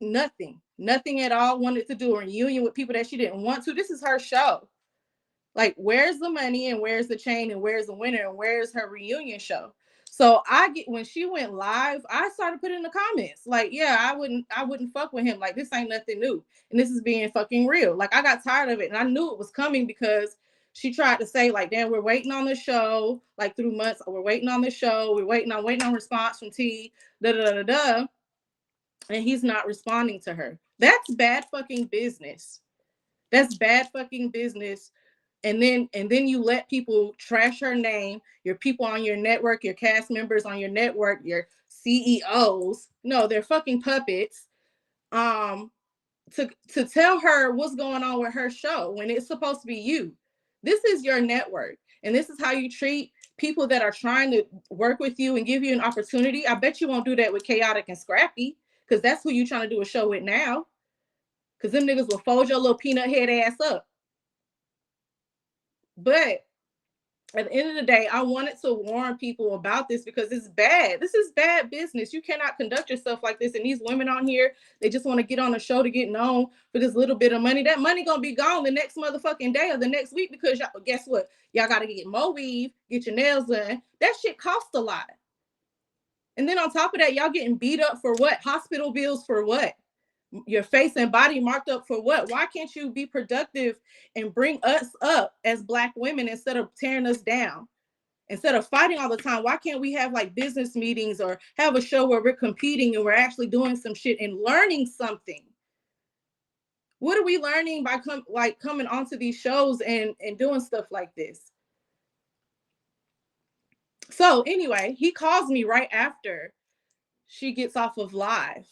Nothing at all. Wanted to do a reunion with people that she didn't want to. This is her show. Like, where's the money and where's the chain and where's the winner and where's her reunion show? So I get when she went live, I started putting in the comments like, yeah, I wouldn't fuck with him. Like, this ain't nothing new, and this is being fucking real. Like, I got tired of it, and I knew it was coming because she tried to say like, damn, we're waiting on the show, like through months. We're waiting on the show. We're waiting on response from T. Da da da da. And he's not responding to her. That's bad fucking business. That's bad fucking business. And then you let people trash her name, your people on your network, your cast members on your network, your CEOs. No, they're fucking puppets. Um, to tell her what's going on with her show when it's supposed to be you. This is your network, and this is how you treat people that are trying to work with you and give you an opportunity. I bet you won't do that with Chaotic and Scrappy, because that's who you trying to do a show with now. Because them niggas will fold your little peanut head ass up. But at the end of the day, I wanted to warn people about this because it's bad. This is bad business. You cannot conduct yourself like this. And these women on here, they just want to get on the show to get known for this little bit of money. That money gonna be gone the next motherfucking day or the next week because y'all, guess what? Y'all gotta get more weave, get your nails done. That shit costs a lot. And then on top of that, y'all getting beat up for what? Hospital bills for what? Your face and body marked up for what? Why can't you be productive and bring us up as Black women instead of tearing us down? Instead of fighting all the time, why can't we have like business meetings or have a show where we're competing and we're actually doing some shit and learning something? What are we learning by coming onto these shows and doing stuff like this? So anyway, he calls me right after she gets off of live.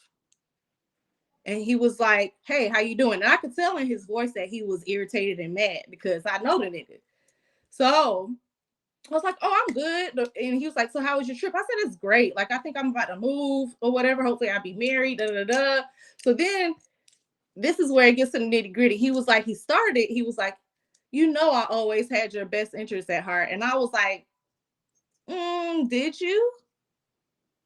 And he was like, hey, how you doing? And I could tell in his voice that he was irritated and mad because I know the nigga. So I was like, oh, I'm good. And he was like, so how was your trip? I said, it's great. Like, I think I'm about to move or whatever. Hopefully I'll be married. Da, da, da. So then this is where it gets to the nitty gritty. He was like, he was like, you know, I always had your best interest at heart. And I was like, did you?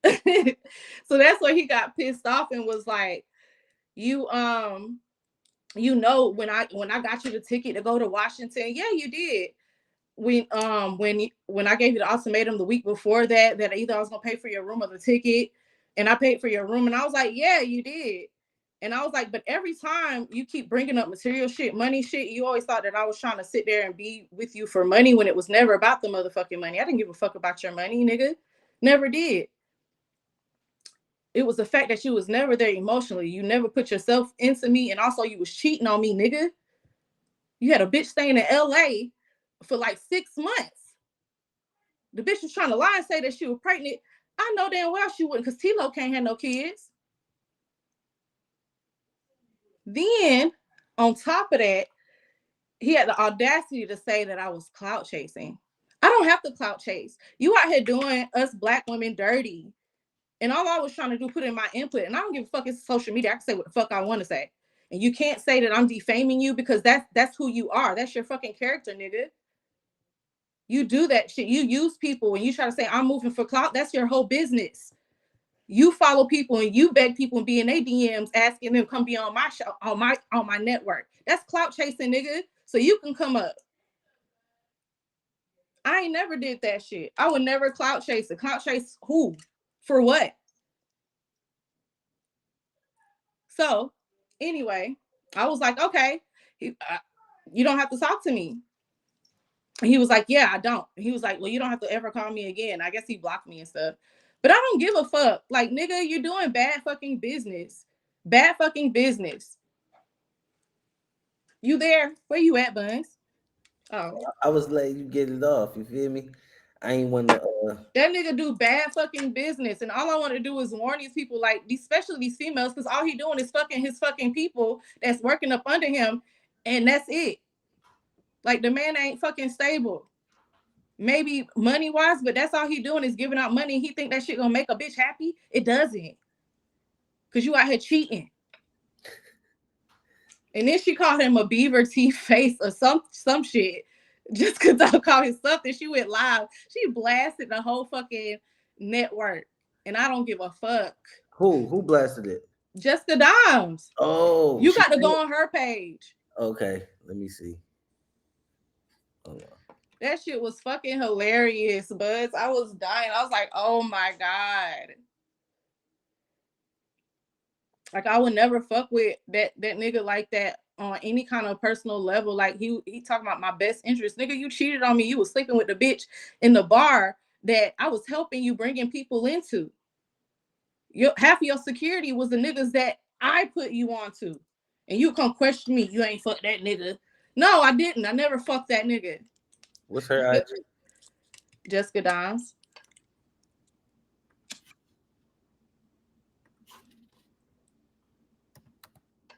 So that's where he got pissed off and was like, you when I got you the ticket to go to Washington, yeah, you did. When I gave you the ultimatum the week before that either I was gonna pay for your room or the ticket, and I paid for your room, and I was like, yeah, you did. And I was like, but every time you keep bringing up material shit, money shit, you always thought that I was trying to sit there and be with you for money when it was never about the motherfucking money. I didn't give a fuck about your money, nigga. Never did. It was the fact that you was never there emotionally. You never put yourself into me, and also you was cheating on me, nigga. You had a bitch staying in LA for like 6 months. The bitch was trying to lie and say that she was pregnant. I know damn well she wouldn't, because T-Lo can't have no kids. Then, on top of that, he had the audacity to say that I was clout chasing. I don't have to clout chase. You out here doing us Black women dirty. And all I was trying to do, put in my input. And I don't give a fuck, it's social media. I can say what the fuck I want to say. And you can't say that I'm defaming you because that's who you are. That's your fucking character, nigga. You do that shit. You use people and you try to say I'm moving for clout. That's your whole business. You follow people and you beg people and be in their DMs asking them come be on my show, on my network. That's clout chasing, nigga. So you can come up. I ain't never did that shit. I would never clout chase. Clout chase who? For what? So anyway, I was like, okay, you don't have to talk to me. And he was like, yeah, I don't. He was like, well, you don't have to ever call me again. I guess he blocked me and stuff. But I don't give a fuck. Like, nigga, you're doing bad fucking business. Bad fucking business. You there? Where you at, Buns? Oh. I was letting you get it off. You feel me? I ain't want to. That nigga do bad fucking business. And all I want to do is warn these people, like, especially these females, because all he doing is fucking his fucking people that's working up under him. And that's it. Like, the man ain't fucking stable. Maybe money wise, but that's all he doing is giving out money. He think that shit gonna make a bitch happy. It doesn't, cause you out here cheating. And then she called him a beaver teeth face or some shit, just cause I called him something. She went live. She blasted the whole fucking network, and I don't give a fuck. Who blasted it? Jessica Dimes. Oh, You she. got to go on her page. Okay, let me see. Hold on. That shit was fucking hilarious, Buzz. I was dying. I was like, oh my God. Like I would never fuck with that nigga like that on any kind of personal level. Like he talking about my best interest. Nigga, you cheated on me. You was sleeping with the bitch in the bar that I was helping you bringing people into. Half of your security was the niggas that I put you on to. And you come question me, you ain't fuck that nigga. No, I didn't. I never fucked that nigga. What's her IG? Jessica Dimes.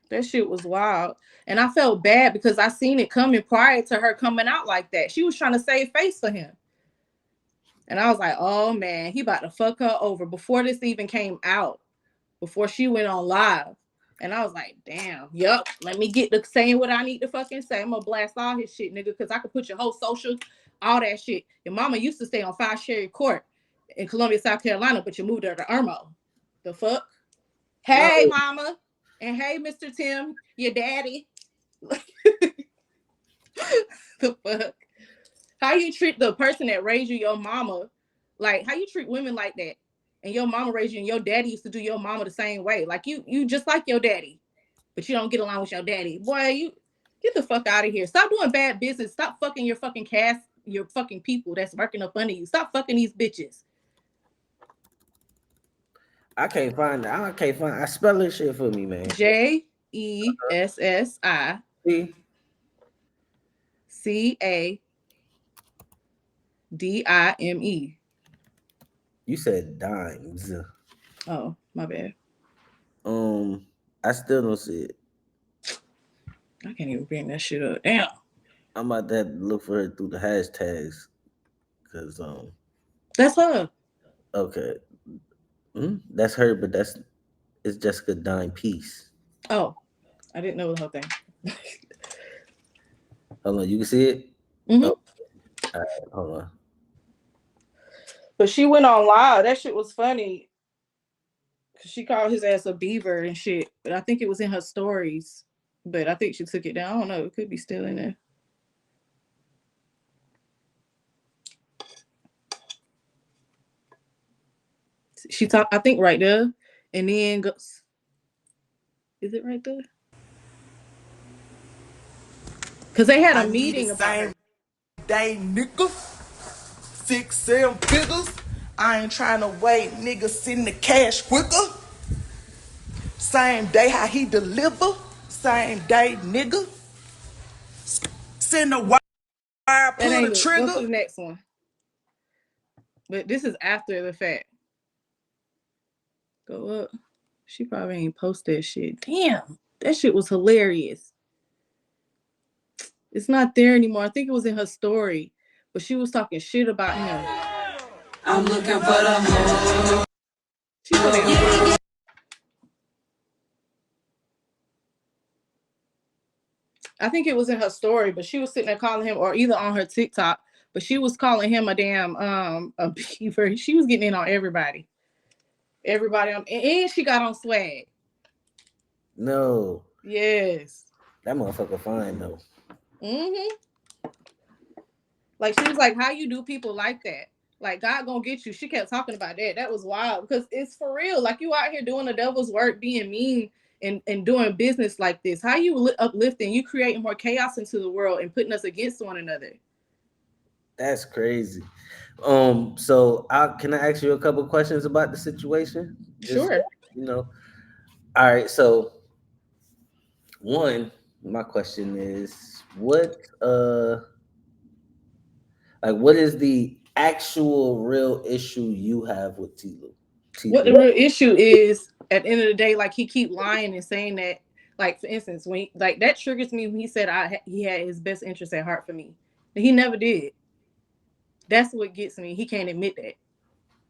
That shit was wild. And I felt bad because I seen it coming prior to her coming out like that. She was trying to save face for him. And I was like, oh man, he about to fuck her over before this even came out, before she went on live. And I was like, damn, yup, let me get to saying what I need to fucking say. I'm gonna blast all his shit, nigga, because I could put your whole social, all that shit. Your mama used to stay on 5 Sherry Court in Columbia, South Carolina, but you moved her to Irmo. The fuck? No, Hey, mama. And hey, Mr. Tim, your daddy. The fuck? How you treat the person that raised you, your mama, like how you treat women like that, and your mama raised you, and your daddy used to do your mama the same way. Like you just like your daddy, but you don't get along with your daddy. Boy, you get the fuck out of here. Stop doing bad business. Stop fucking your fucking cast, your fucking people that's working up under you. Stop fucking these bitches. I can't find it. I can't find. I spell this shit for me, man. JESSI See, CADIME. you said dimes. Oh, my bad. I still don't see it. I can't even bring that shit up. Damn. I'm about to have to look for her through the hashtags, cause That's her. okay, that's her, but it's Jessica Dime Piece. Oh, I didn't know the whole thing. Hold on, you can see it. Mm-hmm. Oh, all right, hold on. But she went on live. That shit was funny. Cause she called his ass a beaver and shit. But I think it was in her stories. But I think she took it down. I don't know. It could be still in there. She talked, I think, right there. And then goes, is it right there? Because they had a I need the meeting about same her. day, nigga. 6, 7 figures. I ain't trying to wait, nigga. Send the cash quicker. Same day how he deliver. Same day, nigga. Send the wire, That pull the ain't it. Go to trigger. the next one. But this is after the fact. Go up. She probably ain't post that shit. Damn. That shit was hilarious. It's not there anymore. I think it was in her story. But she was talking shit about him. I'm looking for the hoe. She put it on. I think it was in her story, but she was sitting there calling him, or either on her TikTok, but she was calling him a damn a beaver. She was getting in on everybody. Everybody on, and she got on swag. No, Yes. that motherfucker fine though. Mm-hmm. Like she was like, how you do people like that? Like God gonna get you. She kept talking about that. That was wild because it's for real. Like you out here doing the devil's work, being mean and doing business like this. How you uplifting? You creating more chaos into the world and putting us against one another. That's crazy. So I can I ask you a couple questions about the situation? Just Sure. you know. All right. So one, my question is, what is the actual real issue you have with Tilu? What Tilu. the real issue is at the end of the day, like he keep lying and saying that, like for instance, when like that triggers me when he said he had his best interest at heart for me. He never did. That's what gets me. He can't admit that,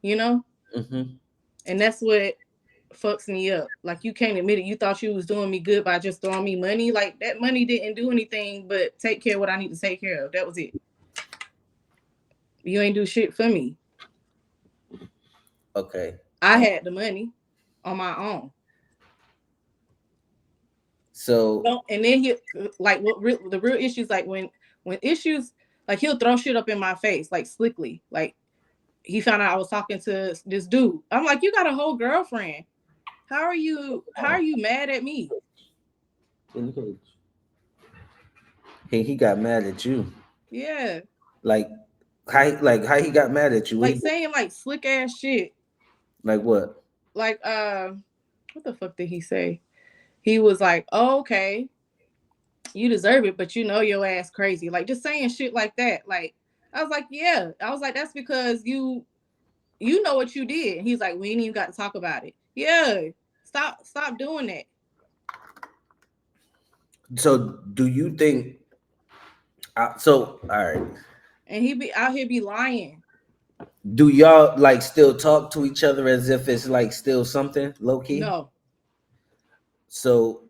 you know? Mm-hmm. And that's what fucks me up. Like you can't admit it. You thought you was doing me good by just throwing me money. Like that money didn't do anything but take care of what I need to take care of. That was it. You ain't do shit for me. Okay. I had the money on my own. So Don't, and then he like the real issues like when issues like he'll throw shit up in my face like slickly. Like he found out I was talking to this dude. I'm like, you got a whole girlfriend. How are you mad at me? he got mad at you. Yeah. Like how he got mad at you? Like saying like slick ass shit. Like what? Like what the fuck did he say? He was like, oh, okay, you deserve it, but you know your ass crazy. Like just saying shit like that. Like I was like, yeah. I was like, that's because you know what you did. And he's like, we ain't even got to talk about it. Yeah. Stop doing that. So do you think? So all right. And he be out here be lying. Do y'all like still talk to each other as if it's like still something low key? No. So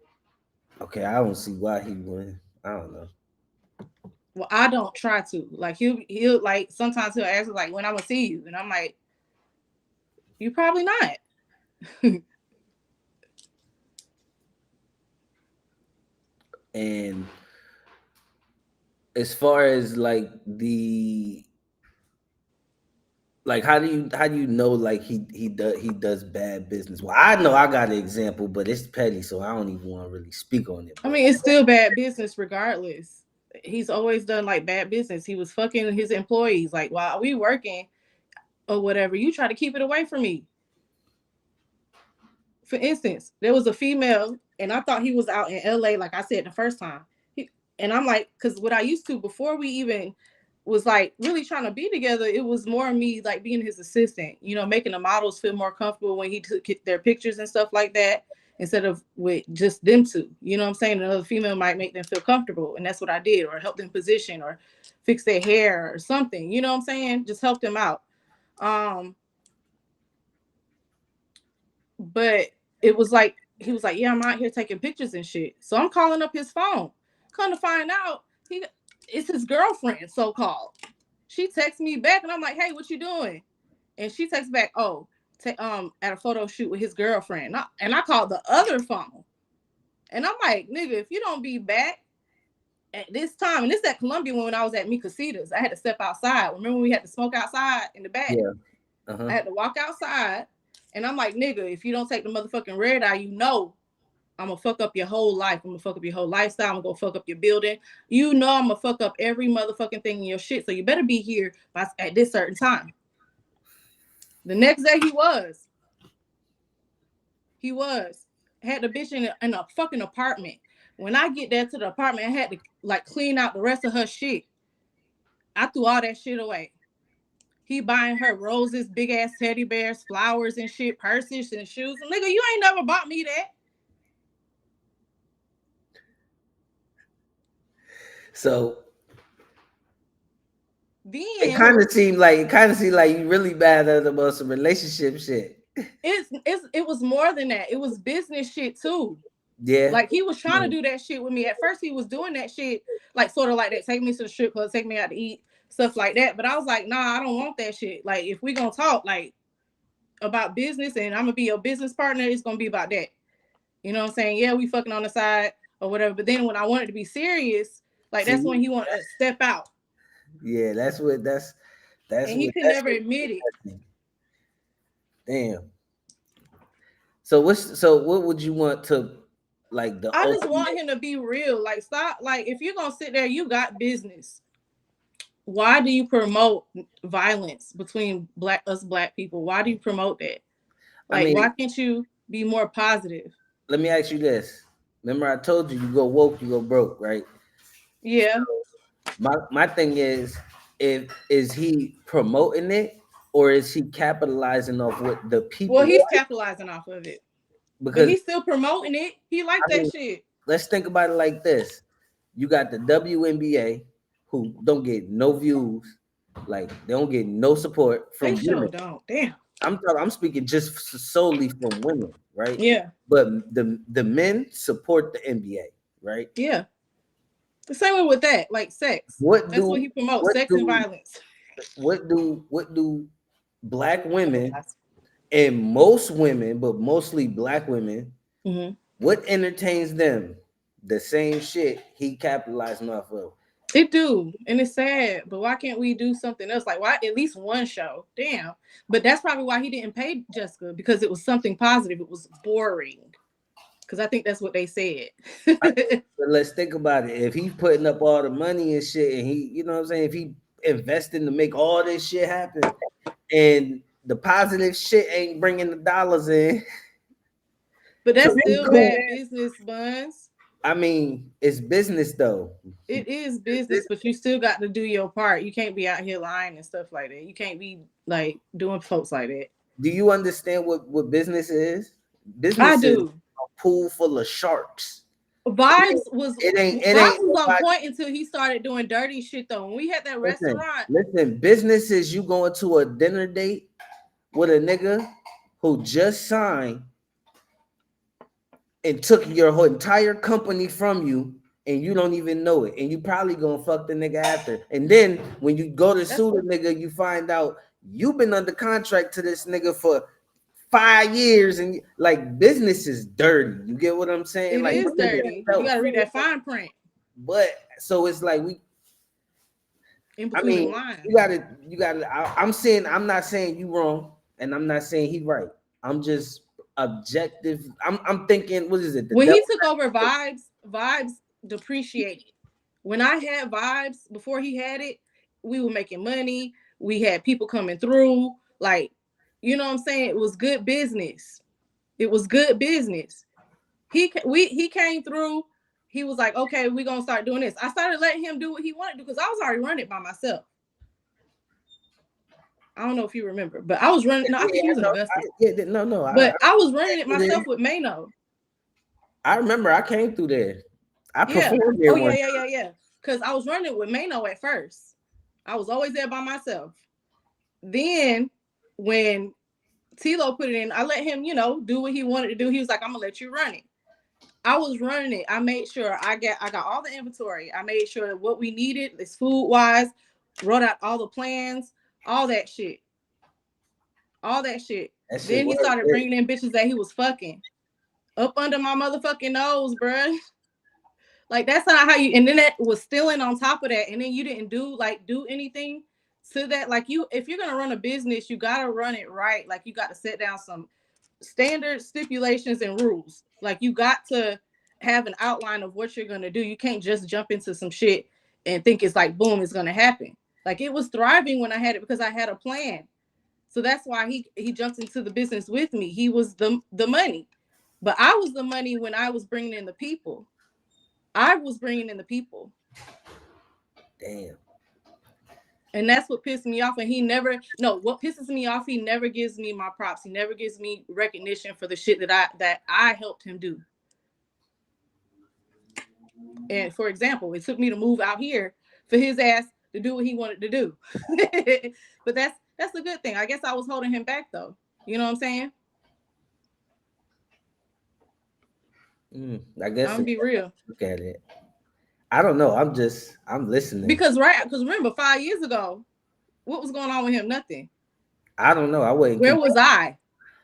okay, I don't see why he would. I don't know. Well, I don't try to. Like he'll like sometimes he'll ask me like when I'm gonna see you. And I'm like, you probably not. And as far as like how do you know like he does bad business? Well, I know I got an example, but it's petty, so I don't even want to really speak on it. I But mean, it's still bad business regardless. He's always done like bad business. He was fucking his employees. Like while we working or whatever, you try to keep it away from me. For instance, there was a female, and I thought he was out in LA, like I said the first time. And I'm like, because what I used to before we even was like really trying to be together, it was more me like being his assistant, making the models feel more comfortable when he took their pictures and stuff like that, instead of with just them two. You know what I'm saying? Another female might make them feel comfortable, and that's what I did, or help them position, or fix their hair, or something. You know what I'm saying? Just help them out. Um, But it was like he was like, "Yeah, I'm out here taking pictures and shit." So I'm calling up his phone. Come to find out, it's his girlfriend, so called. She texts me back, and I'm like, "Hey, what you doing?" And she texts back, "Oh, at a photo shoot with his girlfriend." And I called the other phone, and I'm like, "Nigga, if you don't be back at this time," and this at Columbia when I was at Mikasitas, I had to step outside. Remember when we had to smoke outside in the back? yeah, I uh-huh. had to walk outside, and I'm like, nigga, if you don't take the motherfucking red eye, I'm gonna fuck up your whole life. I'm gonna fuck up your whole lifestyle. I'm gonna fuck up your building. I'm gonna fuck up every motherfucking thing in your shit. So you better be here at this certain time. The next day he was had the bitch in a fucking apartment. When I get there to the apartment, I had to like clean out the rest of her shit. I threw all that shit away. He buying her roses, big ass teddy bears, flowers and shit, purses and shoes. Nigga, you ain't never bought me that. So Then it kind of seemed like you really bad at about some relationship shit. it was more than that. It was business shit too. Yeah. Like he was trying to do that shit with me. At first he was doing that shit like sort of like that. Take me to the strip club, take me out to eat, stuff like that. But I was like, nah, I don't want that shit. Like if we gonna talk like about business and I'm gonna be your business partner, it's gonna be about that. You know what I'm saying? Yeah, we fucking on the side or whatever. But then when I wanted to be serious, like that's when See, he wanted to step out. yeah, that's And he what could that's never what. admit it. Damn. What would you want to like the I just ultimate? want him to be real. Like, stop. Like, if you're gonna sit there, you got business. Why do you promote violence between black people? Why do you promote that? I Like, mean, why can't you be more positive? let me ask you this. Remember, I told you go woke, you go broke, right? Yeah. My thing is, if is he promoting it or is he capitalizing off what the Well, people he's like? capitalizing off of it, but Because he's still promoting it. He like I that mean, shit. let's think about it like this: you got the WNBA who don't get no views, like they don't get no support They from sure women. don't. Damn. I'm speaking just solely from women, right? Yeah. But the men support the NBA, right? Yeah. The same way with that, like sex. What That's what do he promotes, what sex and do violence. what do black women Mm-hmm. and most women, but mostly black women, what entertains them? the same shit he capitalizing off of. It do, and it's sad. But why can't we do something else? Like, why at least one show? Damn. But that's probably why he didn't pay Jessica, because it was something positive. It was boring. Because I think that's what they said. But let's think about it. If he's putting up all the money and shit, and he, you know what I'm saying, if he investing to make all this shit happen, and the positive shit ain't bringing the dollars in, But so that's we still cool. bad business, Buns. I mean, it's business though. It is business, but you still got to do your part. You can't be out here lying and stuff like that. You can't be like doing folks like that. Do you understand what business is? I Business is do. a pool full of sharks. Vibes was It Vibes ain't was on nobody. point until he started doing dirty shit though. When we had that restaurant, Listen. Business is you going to a dinner date with a nigga who just signed and took your whole entire company from you, and you don't even know it, and you probably gonna fuck the nigga after. And then when you go to sue the nigga, you find out you've been under contract to this nigga for 5 years, and like business is dirty. You get what I'm saying? it Like is dirty. You gotta read that fine print. But so it's like In I between the mean, lines. you gotta. I'm not saying you wrong, and I'm not saying he right. I'm just objective. I'm thinking, what is it? When he took over Vibes depreciated. When I had Vibes before he had it, we were making money. We had people coming through. Like, you know what I'm saying? It was good business. It was good business. He came through. He was like, okay, we're gonna start doing this. I started letting him do what he wanted to do because I was already running it by myself. I don't know if you remember, but I was running. No, I think he was in Augusta. No. But I was running it myself with Mano. I remember I came through there. I Yeah. performed there. Oh yeah. Because I was running it with Mano at first. I was always there by myself. Then when Tilo put it in, I let him, do what he wanted to do. He was like, I'm gonna let you run it. I was running it. I made sure I got all the inventory. I made sure what we needed is food wise, wrote out all the plans, all that shit. All that shit. Then he started bringing in bitches that he was fucking up under my motherfucking nose, bruh. Like that's not how you. And then that was stealing on top of that. And then you didn't do anything to that. Like if you're gonna run a business, you gotta run it right. Like you got to set down some standard stipulations and rules. Like you got to have an outline of what you're gonna do. You can't just jump into some shit and think it's like boom, it's gonna happen. Like it was thriving when I had it because I had a plan. So that's why he jumped into the business with me. He was the money, but I was the money when I was bringing in the people. I was bringing in the people. Damn. And that's what pissed me off. And what pisses me off, he never gives me my props. He never gives me recognition for the shit that I helped him do. And for example, it took me to move out here for his ass to do what he wanted to do. But that's a good thing. I guess I was holding him back though. You know what I'm saying? I guess I'm gonna be real. Look at it. I don't know. I'm listening. Because remember 5 years ago, what was going on with him? Nothing. I don't know. I wasn't. Where was I?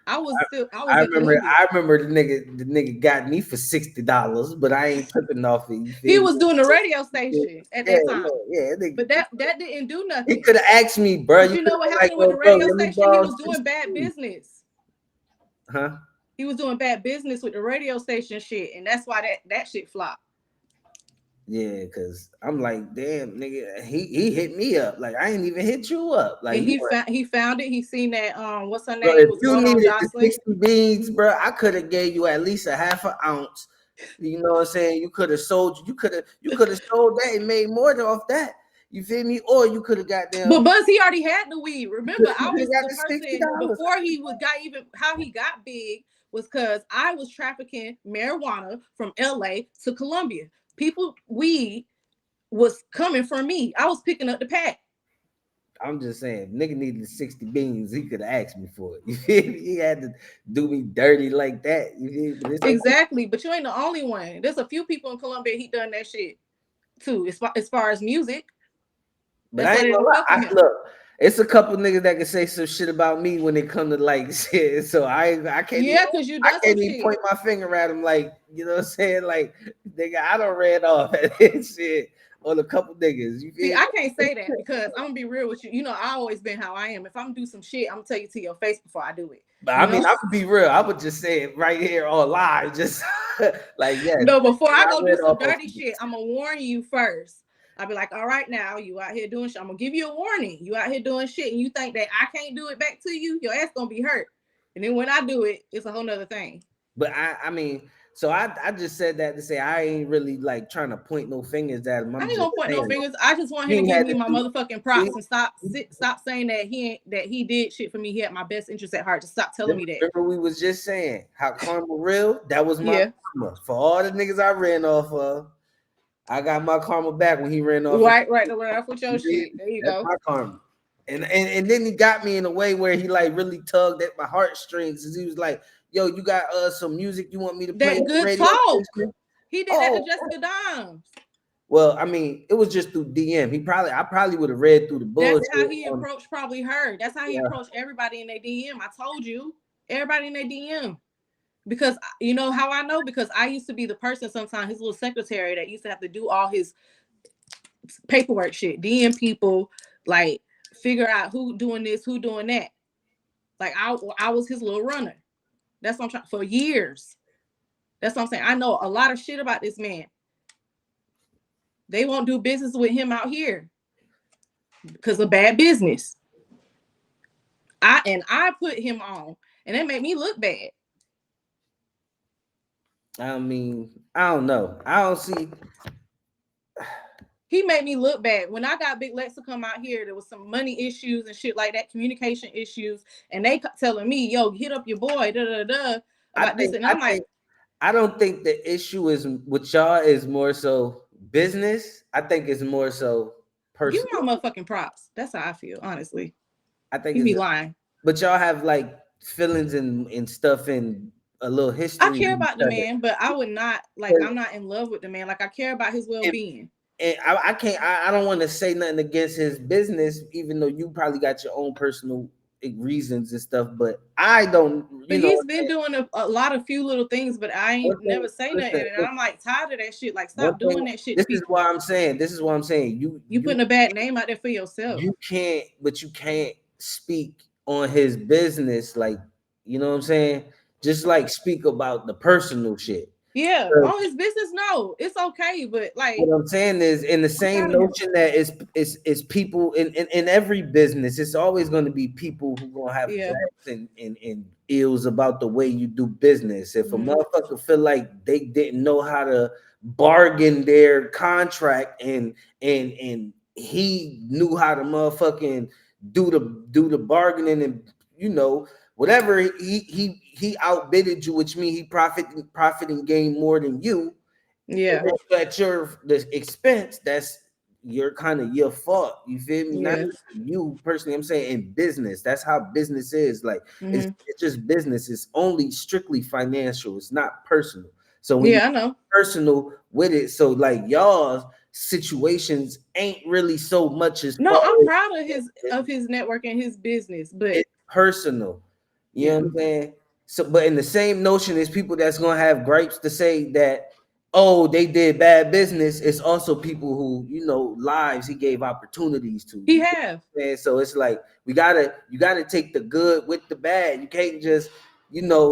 I remember the nigga got me for $60, but I ain't tripping off it. He was doing the radio station at that time. Yeah, but that didn't do nothing. He could have asked me, bro. You know what happened with the radio station? He was doing bad business. Huh? He was doing bad business with the radio station shit, and that's why that shit flopped. Yeah, because I'm like, damn, nigga, he hit me up. Like, I ain't even hit you up. Like, and he found it. He seen that, what's her name? Bro, if you needed the 60 beans, bro, I could have gave you at least a half an ounce. You know what I'm saying? You could have sold that and made more than off that. You feel me? Or you could have got them. But Buzz, he already had the weed. Remember, I was the person before how he got big was because I was trafficking marijuana from LA to Colombia. Weed was coming from me. I was picking up the pack. I'm just saying, nigga needed 60 beans. He could have asked me for it. You feel me? He had to do me dirty like that. You feel me? Exactly, but you ain't the only one. There's a few people in Colombia he done that shit too, as far as music. But I ain't gonna lie. Look, It's a couple niggas that can say some shit about me when it come to like shit. So Yeah, cause you I done some can't even shit. point my finger at him like, you know what I'm saying? Like, nigga, I don't ran off at this shit on a couple niggas. You See, feel I me? can't say that because I'm gonna be real with you. You know, I always been how I am. If I'm gonna do some shit, I'm gonna tell you to your face before I do it. But I You mean, know? I'm gonna be real. I would just say it right here on live, just like yes, No, before I I go do ran some off on dirty shit, I'm gonna warn you first. I'll be like, all right, now you out here doing shit. I'm gonna give you a warning. You out here doing shit, and you think that I can't do it back to you, your ass gonna be hurt. And then when I do it, it's a whole nother thing. But I mean, so I just said that to say I ain't really like trying to point no fingers at him. I I'm ain't just gonna point no saying fingers. I just want him he to ain't give had me to my do. motherfucking He, props and stop saying that he did shit for me. He had my best interest at heart. Just stop telling me that. remember we was just saying how karma real. That was my Yeah. karma for all the niggas I ran off of. I got my karma back when he ran off. Right, the right off with your shit. There you That's go. my karma. And then he got me in a way where he like really tugged at my heartstrings. And he was like, "Yo, you got some music you want me to play That on the good radio talk. station?" He did that to Oh, Jessica Dimes. well, I mean, it was just through DM. I probably would have read through the That's bullshit. how he On, approached probably her. That's how he yeah. approached everybody in their DM. I told you, everybody in their DM. Because you know how I know? Because I used to be the person sometimes, his little secretary that used to have to do all his paperwork shit, DM people, like figure out who doing this, who doing that. Like I was his little runner. That's what I'm trying for years. That's what I'm saying. I know a lot of shit about this man. They won't do business with him out here because of bad business. I put him on, and it made me look bad. I mean, I don't know. I don't see. He made me look bad. When I got Big Lex to come out here, there was some money issues and shit like that, communication issues, and they telling me, "Yo, hit up your boy, da da da," I about this, think. and I I'm like, think. I don't think the issue is with y'all is more so business. I think it's more so "Give personal. me my motherfucking props." That's how I feel, honestly. I think He it's. be lying. But y'all have like feelings and stuff and a little I history care with about each the other. man, but I would not like. I'm not in love with the man. Like I care about his well And, being. and I can't. I don't want to say nothing against his business, even though you probably got your own personal reasons and stuff. But I don't. You But know. he's been doing a lot of few little things, but I One ain't thing. never say nothing. Listen. And I'm like tired of that shit. Like One stop thing. doing that shit to This is people. what I'm saying. This is what I'm saying. You putting a bad name out there for yourself. You can't, but you can't speak on his business, like you know what I'm saying. Just like speak about the personal shit. Yeah, 'Cause on his business, no, it's okay, but like what I'm saying is, in the I'm same tired of him. notion that is people in every business, it's always going to be people who gonna have Yeah. gripes and ills about the way you do business. If a Mm-hmm. motherfucker feel like they didn't know how to bargain their contract and he knew how to motherfucking do the bargaining and you know whatever he outbidded you, which means he profit and gain more than you Yeah. at your the expense, that's your kind of your fault. You feel me? Not Yeah. you personally. I'm saying in business. That's how business is. Like Mm-hmm. it's just business. It's only strictly financial. It's not personal. So when you Yeah, I know. personal with it, so like y'all's situations ain't really so much as No, far I'm as proud of his network and his business, but it's personal. You know yeah. what I'm saying? So, but in the same notion, is people that's gonna have gripes to say that, oh, they did bad business. It's also people who, lives he gave opportunities to. He You get have. what I'm saying? So it's like you gotta take the good with the bad. You can't just,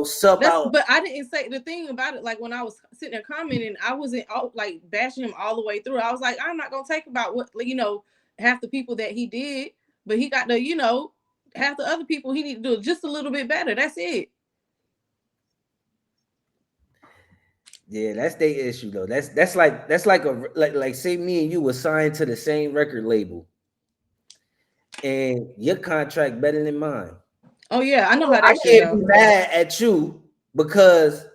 sub That's out. but I didn't say the thing about it. Like when I was sitting there commenting, I wasn't like bashing him all the way through. I was like, I'm not gonna take about what half the people that he did, but he got half the other people he need to do just a little bit better. That's it. Yeah, that's their issue though. That's like like say me and you were signed to the same record label, and your contract better than mine. Oh yeah, I know how I that shit can't be go. mad at you because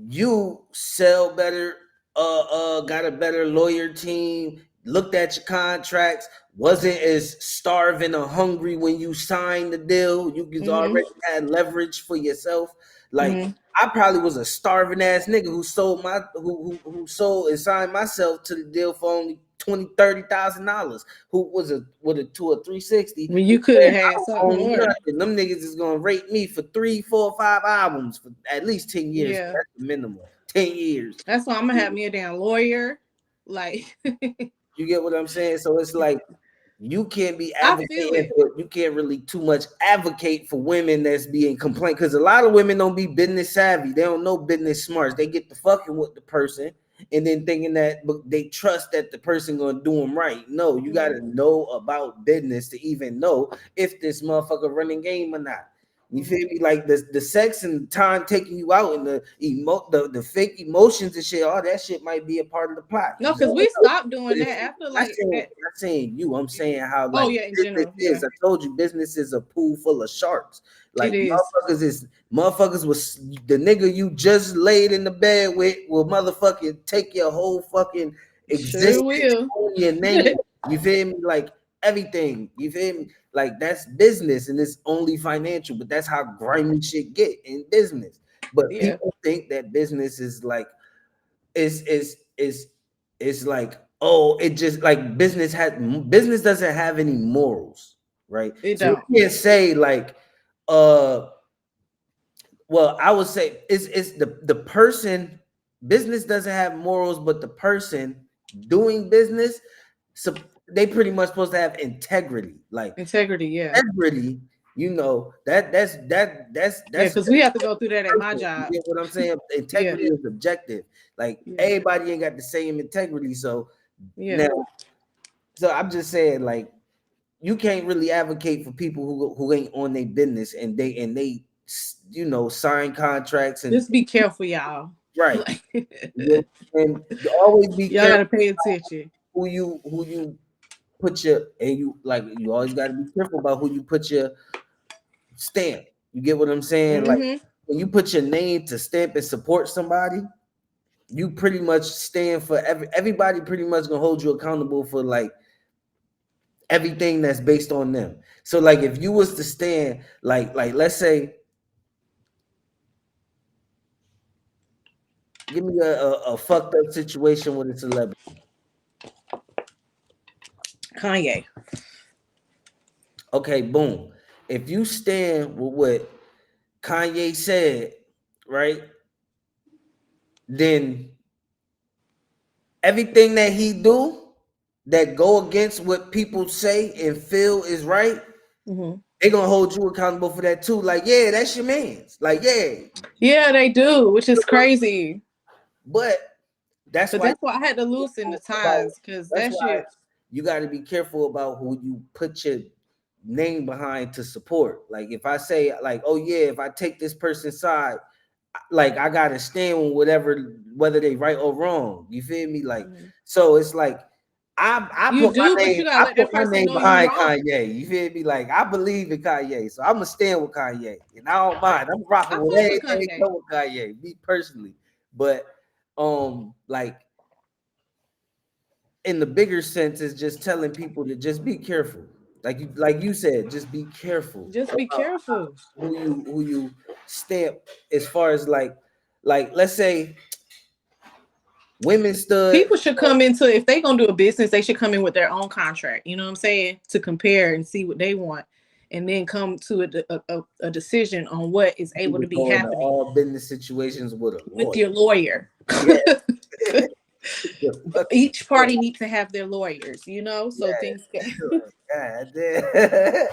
you sell better, got a better lawyer team, looked at your contracts, wasn't as starving or hungry when you signed the deal. You Mm-hmm. already had leverage for yourself. Like Mm-hmm. I probably was a starving ass nigga who sold and signed myself to the deal for only $20,000-$30,000. Who was a with a to a 360? When you could Man, have I had don't something own more. nothing. Them niggas is gonna rate me for 3, 4, 5 albums for at least 10 years. Yeah. That's the minimum. 10 years. That's why I'm gonna have me a damn lawyer. Like You get what I'm saying? So it's like you can't be I feel advocating it. for, you can't really too much advocate for women that's being complained, because a lot of women don't be business savvy. They don't know business smarts. They get the fucking with the person and then thinking that they trust that the person gonna do them right. No, you gotta know about business to even know if this motherfucker running game or not. You feel me? Like the sex and time taking you out and the fake emotions and shit, all that shit might be a part of the plot. No, You because never we know. stopped But doing if that after I'm like saying, that. I'm not saying you, I'm saying how Oh like yeah, in business general. Yeah. is. I told you business is a pool full of sharks. It Like is. motherfuckers was the nigga you just laid in the bed with will motherfucking take your whole fucking Sure existence will. on your name. You feel me? Like everything. You feel me? Like that's business and it's only financial, but that's how grimy shit get in business. But Yeah. people think that business is like is like, oh, it just like business doesn't have any morals, right? It So don't. you can't say like uh well, I would say it's the person. Business doesn't have morals, but the person doing business, so they pretty much supposed to have integrity. Like Integrity, yeah. integrity, Yeah, that's because we have to go through that at my person. You job. get what I'm saying? Yeah. Integrity is objective. Like Yeah. everybody ain't got the same integrity. So Yeah. now, so I'm just saying, like, you can't really advocate for people who ain't on their business and they sign contracts and Just be careful, y'all. right. Like And always be y'all careful gotta pay attention. who you put your and you like you always got to be careful about who you put your stamp. You get what I'm saying? Like Mm-hmm. when you put your name to stamp and support somebody, you pretty much stand for everybody pretty much gonna hold you accountable for like everything that's based on them. So like if you was to stand like let's say give me a fucked up situation with a celebrity. Kanye. Okay, boom. If you stand with what Kanye said, right? Then everything that he do that go against what people say and feel is right, Mm-hmm. they gonna hold you accountable for that too. Like, yeah, that's your man's. Like, yeah. Yeah, they do, which is crazy. But that's But why that's why I had to loosen the about ties because that's that why shit. you got to be careful about who you put your name behind to support. Like if I say like, oh yeah, if I take this person's side, like I gotta stand with whatever, whether they right or wrong. You feel me? Like Mhm. so, it's like I You put my do, but name, you gotta I let put that my person name know you behind wrong. Kanye. You feel me? Like I believe in Kanye, so I'm gonna stand with Kanye, and I don't mind. I'm rocking I with fuck with everything Kanye. come with Kanye, me personally. But like in the bigger sense is just telling people to just be careful. Like you said, just be careful Just be about careful. who you stamp as far as like let's say women stood. People should come into if they gonna do a business, they should come in with their own contract. You know what I'm saying? To compare and see what they want, and then come to a decision on what is You able to would be go into happening all business situations with a with lawyer. your lawyer. Yeah. The fucking Each lawyer. party needs to have their lawyers. You know, so Yeah. things can. Like, God damn.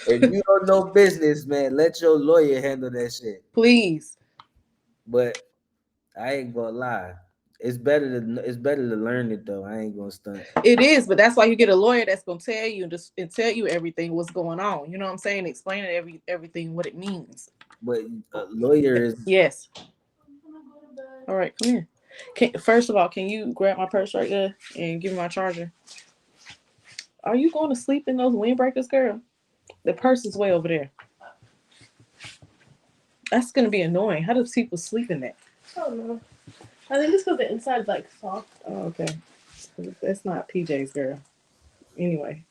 If you don't know business, man, let your lawyer handle that shit. Please. But I ain't gonna lie. It's better to learn it though. I ain't gonna stunt. It is, but that's why you get a lawyer that's gonna tell you and tell you everything what's going on. You know what I'm saying? Explain everything what it means. But a lawyer is Yes. All right, come here. First of all, can you grab my purse right there and give me my charger? Are you going to sleep in those windbreakers, girl? The purse is way over there. That's gonna be annoying. How do people sleep in that? I don't know. I think it's because the inside's like soft. Oh, okay. That's not PJ's, girl. Anyway,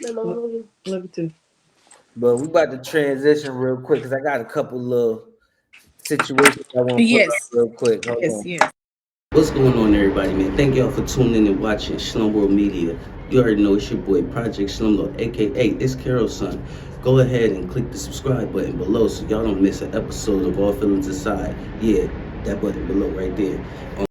love you too. but we about to transition real quick because I got a couple little situations I want to put up Yes, real quick. Hold yes, on. yes. What's going on, everybody, man? Thank y'all for tuning in and watching Slum World Media. You already know it's your boy, Project Slumlord, aka it's Carol's son. Go ahead and click the subscribe button below so y'all don't miss an episode of All Feelings Aside. Yeah, that button below right there.